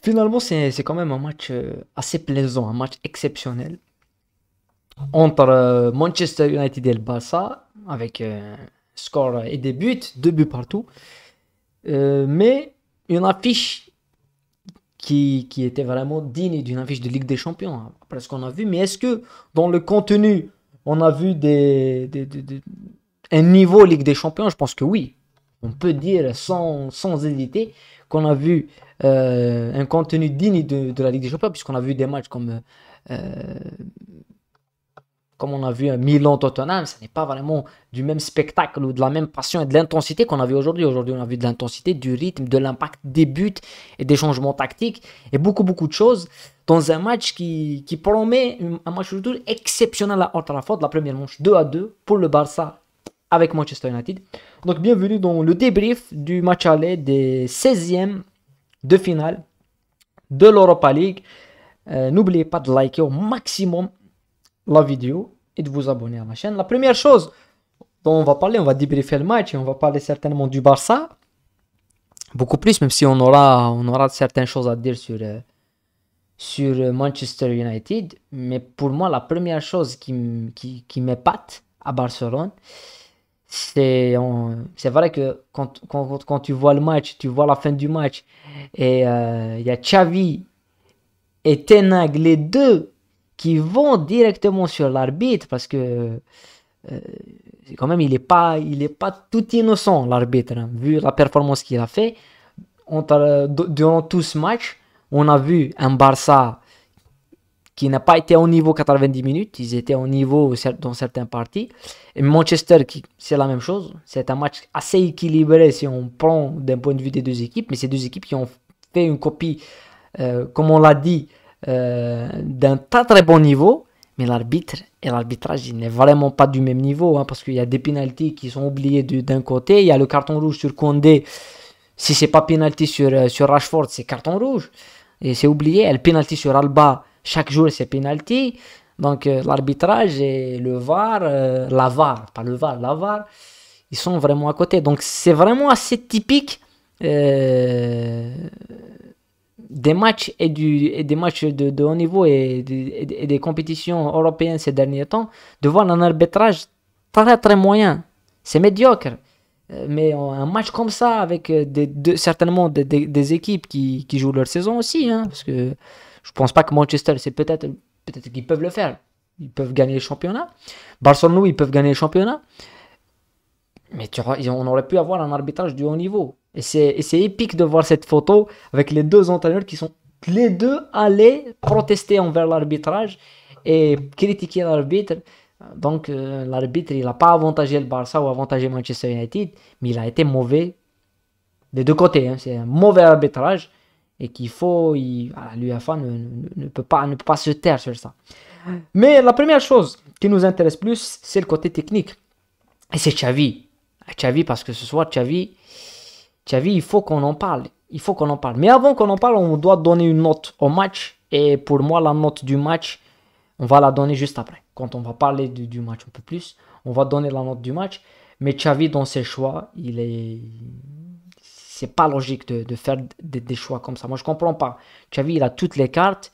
Finalement, c'est quand même un match assez plaisant, un match exceptionnel entre Manchester United et le Barça, avec score et des buts, 2 buts partout. Mais une affiche qui était vraiment digne d'une affiche de Ligue des Champions, hein, après ce qu'on a vu. Mais est-ce que dans le contenu, on a vu un niveau Ligue des Champions? Je pense que oui. On peut dire sans hésiter qu'on a vu un contenu digne de la Ligue des Champions, puisqu'on a vu des matchs euh, comme on a vu Milan-Tottenham. Ce n'est pas vraiment du même spectacle ou de la même passion et de l'intensité qu'on a vu aujourd'hui. Aujourd'hui, on a vu de l'intensité, du rythme, de l'impact, des buts et des changements tactiques et beaucoup de choses dans un match qui promet un match de retour exceptionnel à Old Trafford. La première manche 2-2 pour le Barça avec Manchester United. Donc bienvenue dans le débrief du match aller des 16e de finale de l'Europa League. N'oubliez pas de liker au maximum la vidéo et de vous abonner à ma chaîne. La première chose dont on va parler, on va débriefer le match et on va parler certainement du Barça. Beaucoup plus, même si on aura certaines choses à dire sur Manchester United. Mais pour moi, la première chose qui m'épate à Barcelone, c'est vrai que quand tu vois le match, tu vois la fin du match, et il y a Xavi et Ten Hag, les deux, qui vont directement sur l'arbitre, parce que quand même, il est pas tout innocent, l'arbitre, hein, vu la performance qu'il a fait. Durant tout ce match, on a vu un Barça qui n'a pas été au niveau 90 minutes, ils étaient au niveau dans certaines parties. Et Manchester, c'est la même chose. C'est un match assez équilibré si on prend d'un point de vue des deux équipes, mais ces deux équipes qui ont fait une copie, comme on l'a dit, d'un très bon niveau. Mais l'arbitre et l'arbitrage, il n'est vraiment pas du même niveau, hein, parce qu'il y a des pénaltys qui sont oubliés d'un côté, il y a le carton rouge sur Condé. Si c'est pas pénalty sur Rashford, c'est carton rouge. Et c'est oublié. Et le pénalty sur Alba, chaque jour, c'est pénalty. Donc l'arbitrage et le VAR, la VAR, pas le VAR, la VAR, ils sont vraiment à côté. Donc c'est vraiment assez typique des matchs et des matchs de haut niveau et des compétitions européennes ces derniers temps, de voir un arbitrage très moyen. C'est médiocre. Mais un match comme ça, avec certainement des équipes qui jouent leur saison aussi, hein, parce que je pense pas que Manchester, c'est peut-être qu'ils peuvent le faire. Ils peuvent gagner le championnat. Barcelone, oui, ils peuvent gagner le championnat. Mais on aurait pu avoir un arbitrage du haut niveau. Et c'est épique de voir cette photo avec les deux entraîneurs qui sont les deux allés protester envers l'arbitrage et critiquer l'arbitre. Donc l'arbitre, il n'a pas avantagé le Barça ou avantagé Manchester United, mais il a été mauvais des deux côtés, hein. C'est un mauvais arbitrage et l'UEFA ne peut pas se taire sur ça. Mais la première chose qui nous intéresse plus, c'est le côté technique. Et c'est Xavi. Xavi, parce que ce soir, Xavi, il faut qu'on en parle. Il faut qu'on en parle. Mais avant qu'on en parle, on doit donner une note au match. Et pour moi, la note du match, on va la donner juste après. Quand on va parler du match un peu plus, on va donner la note du match. Mais Xavi, dans ses choix, c'est pas logique de faire des choix comme ça. Moi, je comprends pas. Xavi, il a toutes les cartes.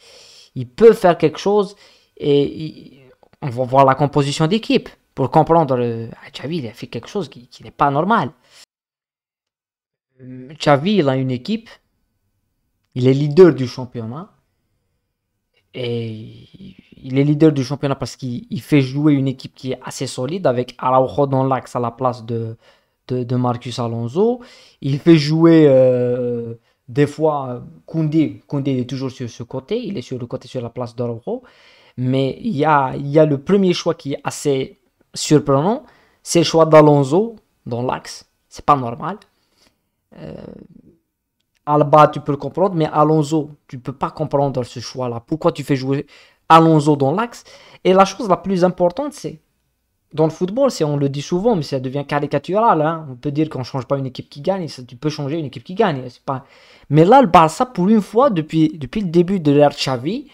Il peut faire quelque chose. Et on va voir la composition d'équipe pour comprendre. Xavi, il a fait quelque chose qui n'est pas normal. Xavi, il a une équipe. Il est leader du championnat. Et il est leader du championnat parce qu'il fait jouer une équipe qui est assez solide, avec Araujo dans l'axe à la place de Marcus Alonso. Il fait jouer des fois Koundé. Koundé est toujours sur ce côté. Il est sur le côté, sur la place d'Araujo. Mais il y a le premier choix qui est assez surprenant. C'est le choix d'Alonso dans l'axe. C'est pas normal. Alba, tu peux le comprendre, mais Alonso, tu peux pas comprendre ce choix-là. Pourquoi tu fais jouer Alonso dans l'axe? Et la chose la plus importante, c'est, dans le football, on le dit souvent, mais ça devient caricatural, hein. On peut dire qu'on ne change pas une équipe qui gagne, tu peux changer une équipe qui gagne. C'est pas... Mais là, le Barça, pour une fois, depuis le début de l'ère Xavi,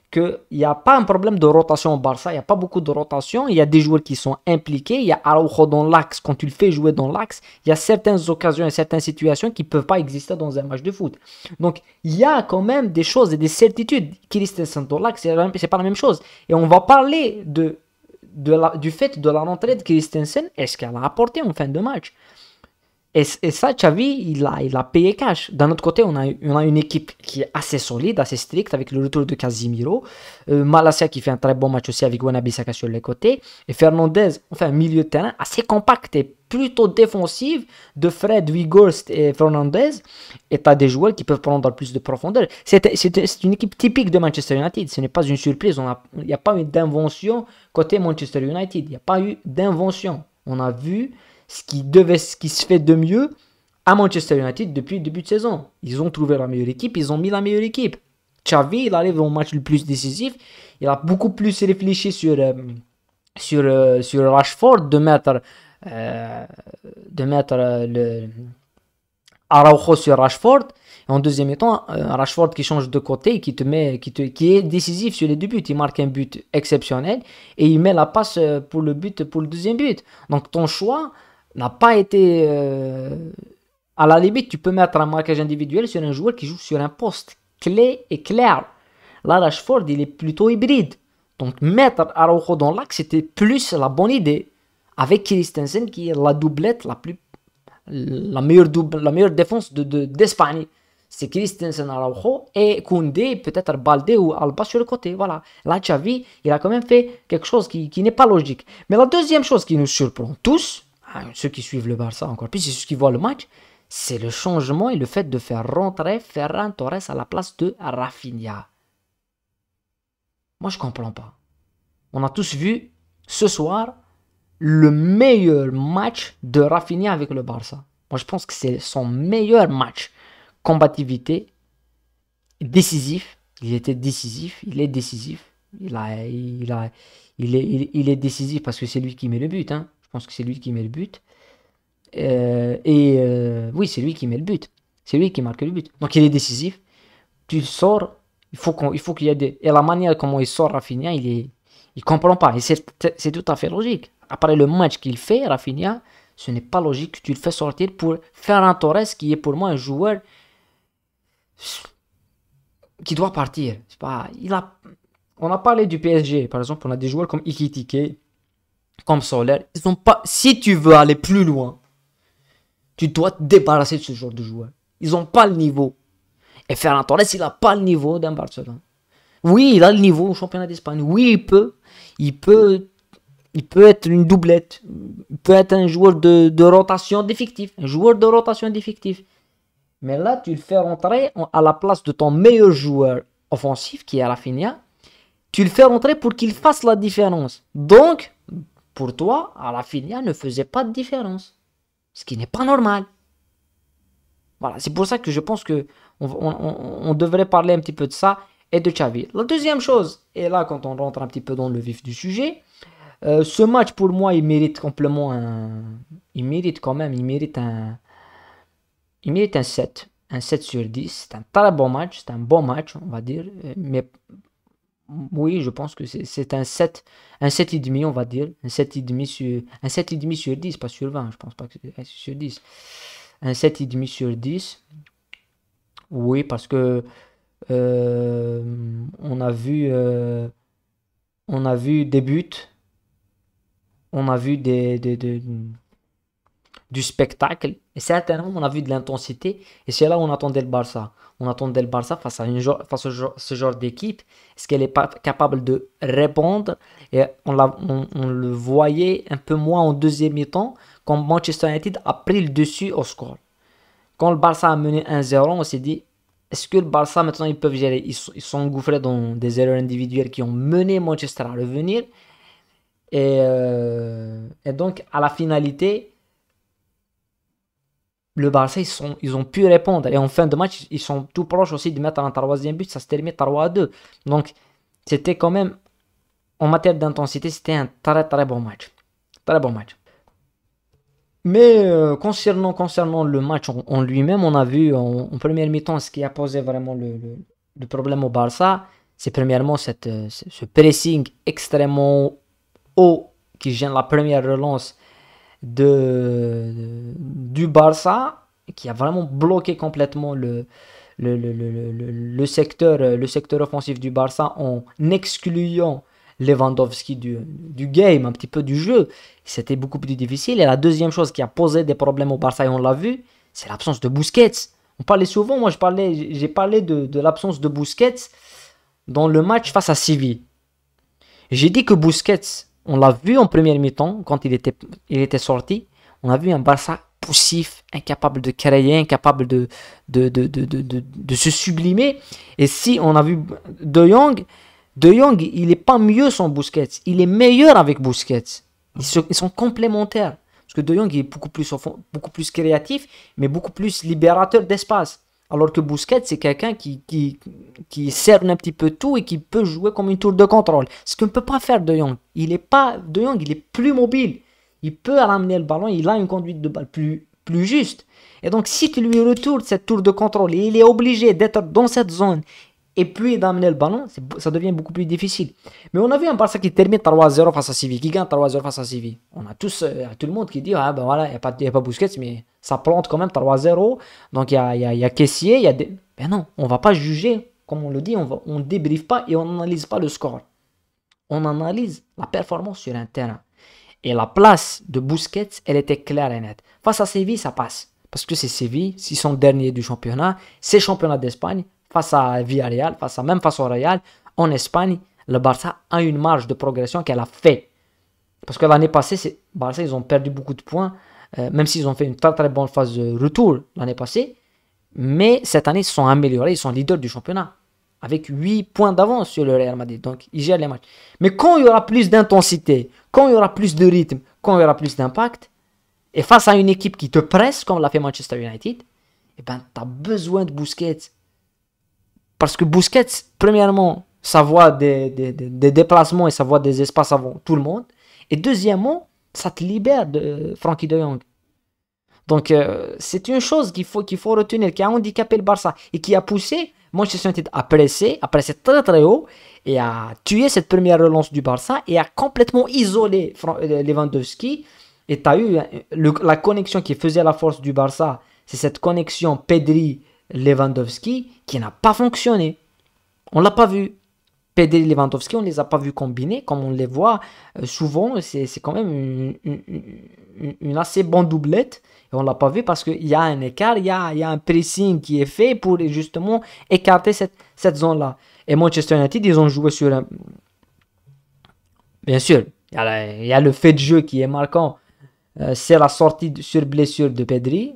qu'il n'y a pas un problème de rotation au Barça, il n'y a pas beaucoup de rotation, il y a des joueurs qui sont impliqués, il y a Araujo dans l'axe, quand tu le fais jouer dans l'axe, il y a certaines occasions et certaines situations qui ne peuvent pas exister dans un match de foot. Donc il y a quand même des choses et des certitudes. Christensen dans l'axe, c'est pas la même chose. Et on va parler du fait de la rentrée de Christensen, est-ce qu'elle a apporté en fin de match? Et ça, Xavi, il a payé cash. D'un autre côté, on a une équipe qui est assez solide, assez stricte, avec le retour de Casemiro. Malacia qui fait un très bon match aussi avec Wan-Bissaka sur les côtés. Et Fernandez, enfin, milieu de terrain assez compact et plutôt défensif de Fred, Weghorst et Fernandez. Et tu as des joueurs qui peuvent prendre plus de profondeur. C'est une équipe typique de Manchester United. Ce n'est pas une surprise. Il n'y a pas eu d'invention côté Manchester United. Il n'y a pas eu d'invention. On a vu ce qui se fait de mieux à Manchester United depuis le début de saison. Ils ont trouvé la meilleure équipe, ils ont mis la meilleure équipe. Xavi, il arrive au match le plus décisif, il a beaucoup plus réfléchi sur Rashford, de mettre le Araujo sur Rashford. Et en deuxième temps, Rashford qui change de côté, qui est décisif sur les deux buts. Il marque un but exceptionnel et il met la passe pour le deuxième but. Donc ton choix n'a pas été... à la limite, tu peux mettre un marquage individuel sur un joueur qui joue sur un poste clé et clair. Là, Rashford, il est plutôt hybride. Donc mettre Araujo dans l'axe, c'était plus la bonne idée. Avec Christensen qui est la doublette, la meilleure défense d'Espagne. C'est Christensen, Araujo et Koundé, peut-être Balde ou Alba sur le côté. Voilà. Là, Xavi, il a quand même fait quelque chose qui n'est pas logique. Mais la deuxième chose qui nous surprend tous, ceux qui suivent le Barça encore plus, et ceux qui voient le match, c'est le changement et le fait de faire rentrer Ferran Torres à la place de Rafinha. Moi, je comprends pas. On a tous vu ce soir le meilleur match de Rafinha avec le Barça. Moi, je pense que c'est son meilleur match. Combativité, décisif. Il était décisif, il est décisif. Il est décisif parce que c'est lui qui met le but. Hein. Je pense que c'est lui qui met le but. Oui, c'est lui qui met le but. C'est lui qui marque le but. Donc il est décisif. Tu le sors, il faut qu'il y ait des... Et la manière comment il sort Rafinha, il comprend pas. Et c'est tout à fait logique. Après le match qu'il fait, Rafinha, ce n'est pas logique que tu le fais sortir pour Ferran Torres, qui est pour moi un joueur qui doit partir. C'est pas... On a parlé du PSG, par exemple, on a des joueurs comme Ekitike, comme Soler. Ils ont pas... Si tu veux aller plus loin, tu dois te débarrasser de ce genre de joueurs. Ils n'ont pas le niveau. Et Ferran Torres, il n'a pas le niveau d'un Barcelone. Oui, il a le niveau au championnat d'Espagne. Oui, il peut être une doublette. Il peut être un joueur de rotation d'effectif. Un joueur de rotation d'effectif. Mais là, tu le fais rentrer à la place de ton meilleur joueur offensif, qui est Rafinha. Tu le fais rentrer pour qu'il fasse la différence. Donc, pour toi, Rafinha ne faisait pas de différence. Ce qui n'est pas normal. Voilà, c'est pour ça que je pense que on devrait parler un petit peu de ça et de Xavi. La deuxième chose, et là quand on rentre un petit peu dans le vif du sujet, ce match pour moi il mérite complètement il mérite un 7. Un 7 sur 10. C'est un très bon match, c'est un bon match on va dire, mais oui, je pense que c'est un 7, un 7,5 on va dire, un 7,5 sur 10, pas sur 20, je pense pas que c'est sur 10. Un 7,5 sur 10. Oui, parce que on a vu des buts, on a vu du spectacle, et certainement on a vu de l'intensité, et c'est là où on attendait le Barça. On attendait le Barça face à ce genre d'équipe. Est-ce qu'elle est pas capable de répondre? Et on le voyait un peu moins en deuxième mi-temps, quand Manchester United a pris le dessus au score. Quand le Barça a mené 1-0, on s'est dit, est-ce que le Barça maintenant ils peuvent gérer? Ils sont engouffrés dans des erreurs individuelles qui ont mené Manchester à revenir. Et donc à la finalité, le Barça, ils ont pu répondre. Et en fin de match, ils sont tout proches aussi de mettre un troisième but. Ça se termine 3-2. Donc, c'était quand même, en matière d'intensité, c'était un très très bon match. Très bon match. Mais concernant le match lui-même, on a vu en première mi-temps ce qui a posé vraiment le problème au Barça. C'est premièrement ce pressing extrêmement haut qui gêne la première relance du Barça, qui a vraiment bloqué complètement le secteur offensif du Barça en excluant Lewandowski du game, un petit peu du jeu. C'était beaucoup plus difficile. Et la deuxième chose qui a posé des problèmes au Barça, et on l'a vu, c'est l'absence de Busquets. On parlait souvent, moi j'ai parlé de l'absence de Busquets dans le match face à Séville. J'ai dit que Busquets, on l'a vu en première mi-temps, quand il était sorti, on a vu un Barça poussif, incapable de créer, incapable de se sublimer. Et si on a vu De Jong, il n'est pas mieux sans Busquets, il est meilleur avec Busquets. Ils sont complémentaires. Parce que De Jong est beaucoup plus créatif, mais beaucoup plus libérateur d'espace. Alors que Busquets, c'est quelqu'un qui cerne un petit peu tout et qui peut jouer comme une tour de contrôle. Ce que ne peut pas faire De Jong. De Jong, il est plus mobile. Il peut ramener le ballon, il a une conduite de balle plus juste. Et donc, si tu lui retournes cette tour de contrôle et il est obligé d'être dans cette zone et puis d'amener le ballon, ça devient beaucoup plus difficile. Mais on a vu un Barça qui termine 3-0 face à Séville, qui gagne 3-0 face à Séville. On a tout le monde qui dit, ah ben voilà, il n'y a pas Busquets, mais ça plante quand même 3-0. Donc il y a Kessié, il y a des... Ben non, on ne va pas juger, comme on le dit, on ne débriefe pas et on n'analyse pas le score. On analyse la performance sur un terrain. Et la place de Busquets, elle était claire et nette. Face à Séville, ça passe. Parce que c'est Séville, s'ils sont derniers du championnat, c'est championnat d'Espagne. Face à Villarreal, même face au Real, en Espagne, le Barça a une marge de progression qu'elle a fait. Parce que l'année passée, Barça, ils ont perdu beaucoup de points, même s'ils ont fait une très très bonne phase de retour l'année passée. Mais cette année, ils se sont améliorés, ils sont leaders du championnat. Avec 8 points d'avance sur le Real Madrid. Donc, ils gèrent les matchs. Mais quand il y aura plus d'intensité, quand il y aura plus de rythme, quand il y aura plus d'impact, et face à une équipe qui te presse, comme l'a fait Manchester United, eh ben, tu as besoin de Busquets. Parce que Busquets, premièrement, ça voit des déplacements et ça voit des espaces avant tout le monde. Et deuxièmement, ça te libère de Frenkie de Jong. Donc, c'est une chose qu'il faut retenir, qui a handicapé le Barça et qui a poussé Manchester United à presser très très haut et à tuer cette première relance du Barça et à complètement isoler Lewandowski. Et tu as eu la connexion qui faisait la force du Barça, c'est cette connexion Pedri-Lewandowski qui n'a pas fonctionné. On l'a pas vu. Pedri et Lewandowski, on ne les a pas vus combiner comme on les voit souvent. C'est quand même une assez bonne doublette. Et on ne l'a pas vu parce qu'il y a un écart, il y a un pressing qui est fait pour justement écarter cette zone-là. Et Manchester United, ils ont joué sur un... Bien sûr, il y a le fait de jeu qui est marquant. C'est la sortie sur blessure de Pedri.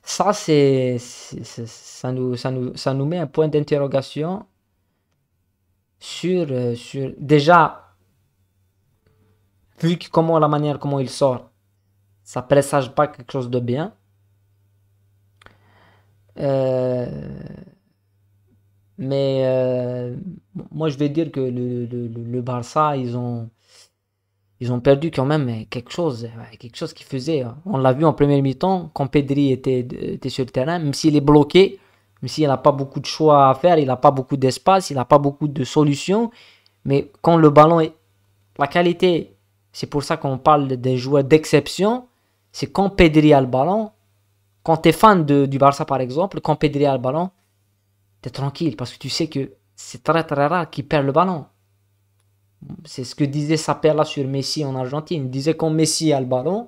Ça, ça nous met un point d'interrogation sur déjà, vu la manière comment il sort, ça présage pas quelque chose de bien. Mais moi, je vais dire que le Barça, ils ont perdu quand même quelque chose qui faisait. On l'a vu en première mi-temps, quand Pedri était sur le terrain, même s'il est bloqué, même s'il n'a pas beaucoup de choix à faire, il n'a pas beaucoup d'espace, il n'a pas beaucoup de solutions. Mais quand le ballon est... La qualité, c'est pour ça qu'on parle des joueurs d'exception, c'est quand Pedri a le ballon, quand tu es fan du Barça par exemple, quand Pedri a le ballon, tu es tranquille parce que tu sais que c'est très très rare qu'il perd le ballon. C'est ce que disait Sapella sur Messi en Argentine. Il disait quand Messi a le ballon,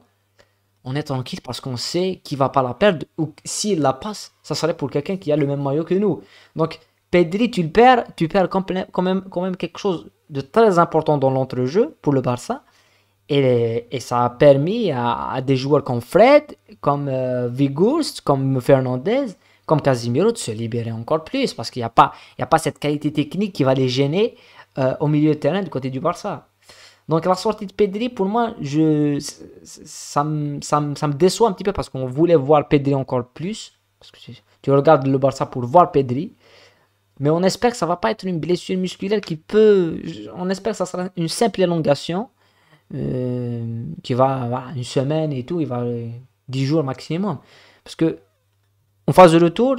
on est tranquille parce qu'on sait qu'il ne va pas la perdre. Ou s'il la passe, ça serait pour quelqu'un qui a le même maillot que nous. Donc Pedri, tu perds quand même quelque chose de très important dans l'entrejeu pour le Barça. Et ça a permis à des joueurs comme Fred, comme Weghorst, comme Fernandez, comme Casemiro de se libérer encore plus. Parce qu'il n'y a pas cette qualité technique qui va les gêner au milieu de terrain du côté du Barça. Donc la sortie de Pedri, pour moi, ça me déçoit un petit peu parce qu'on voulait voir Pedri encore plus. Parce que tu regardes le Barça pour voir Pedri. Mais on espère que ça ne va pas être une blessure musculaire qui peut... On espère que ça sera une simple élongation qui va une semaine et tout, il va 10 jours maximum. Parce que en phase de retour,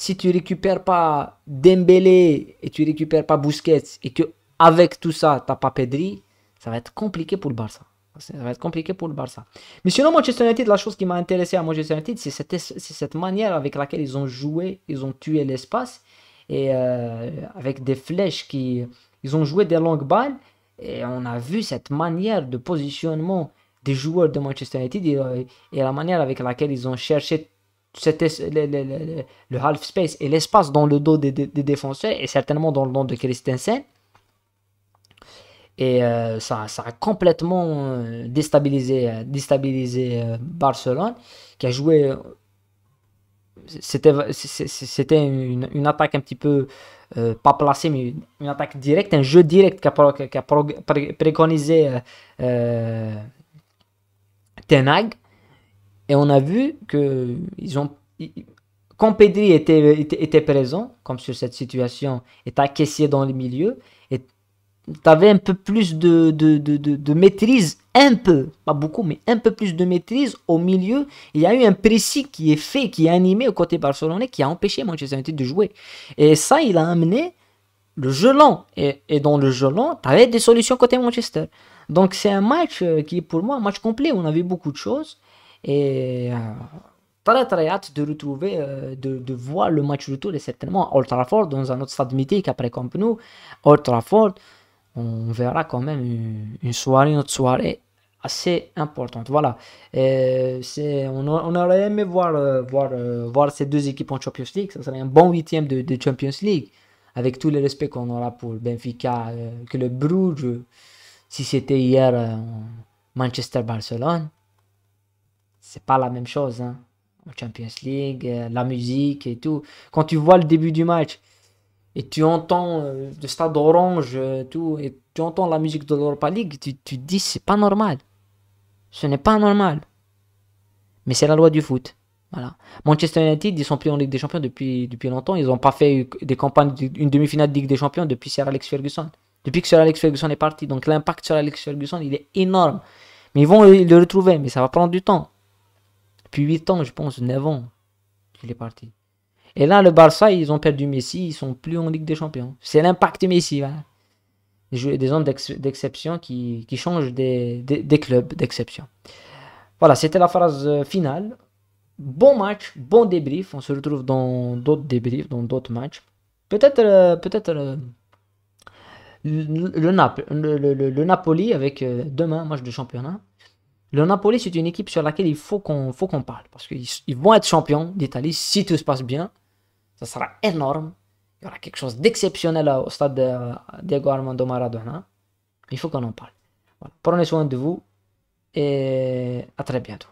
si tu récupères pas Dembélé et tu récupères pas Busquets et que avec tout ça, t'as pas Pedri, ça va être compliqué pour le Barça. Ça va être compliqué pour le Barça. Mais sinon, Manchester United, la chose qui m'a intéressé à Manchester United, c'est cette manière avec laquelle ils ont joué, ils ont tué l'espace, et avec des flèches qui... Ils ont joué des longues balles, et on a vu cette manière de positionnement des joueurs de Manchester United, et la manière avec laquelle ils ont cherché le half space et l'espace dans le dos des défenseurs, et certainement dans le dos de Christensen. Et ça a complètement déstabilisé Barcelone, qui a joué. C'était une attaque un petit peu pas placée, mais une attaque directe, un jeu direct qu'a préconisé Ten Hag. Et on a vu que quand Pedri était présent, comme sur cette situation, et Caissier dans le milieu, et tu avais un peu plus de maîtrise, un peu, pas beaucoup, mais un peu plus de maîtrise au milieu. Il y a eu un précis qui est fait, qui est animé au côté barcelonais, qui a empêché Manchester United de jouer. Et ça, il a amené le jeu lent. Et dans le jeu lent, tu avais des solutions côté Manchester. Donc c'est un match qui est pour moi un match complet. On a vu beaucoup de choses. Et très hâte de retrouver, de voir le match retour, et certainement à Old Trafford, dans un autre stade mythique après Camp Nou, Old Trafford. On verra quand même une autre soirée assez importante. Voilà. On aurait aimé voir ces deux équipes en Champions League. Ça serait un bon huitième de Champions League. Avec tout le respect qu'on aura pour Benfica, que le Bruges, si c'était hier Manchester-Barcelone, c'est pas la même chose. Hein. En Champions League, la musique et tout. Quand tu vois le début du match, et tu entends le stade orange, tout, et tu entends la musique de l'Europa League, tu te dis c'est pas normal. Ce n'est pas normal. Mais c'est la loi du foot. Voilà. Manchester United, ils sont plus en Ligue des Champions depuis longtemps. Ils n'ont pas fait des campagnes, une demi-finale de Ligue des Champions depuis Sir Alex Ferguson. Depuis que Sir Alex Ferguson est parti. Donc l'impact sur Alex Ferguson, il est énorme. Mais ils vont le retrouver, mais ça va prendre du temps. Depuis 8 ans, je pense, 9 ans qu'il est parti. Et là, le Barça, ils ont perdu Messi, ils sont plus en Ligue des Champions. C'est l'impact Messi. Voilà. Des zones d'exception qui changent des clubs d'exception. Voilà, c'était la phrase finale. Bon match, bon débrief. On se retrouve dans d'autres débriefs, dans d'autres matchs. Peut-être le Napoli avec demain, match de championnat. Le Napoli, c'est une équipe sur laquelle il faut qu'on parle. Parce qu'ils vont être champions d'Italie si tout se passe bien. Ça sera énorme. Il y aura quelque chose d'exceptionnel au stade de Diego Armando Maradona. Il faut qu'on en parle. Voilà. Prenez soin de vous et à très bientôt.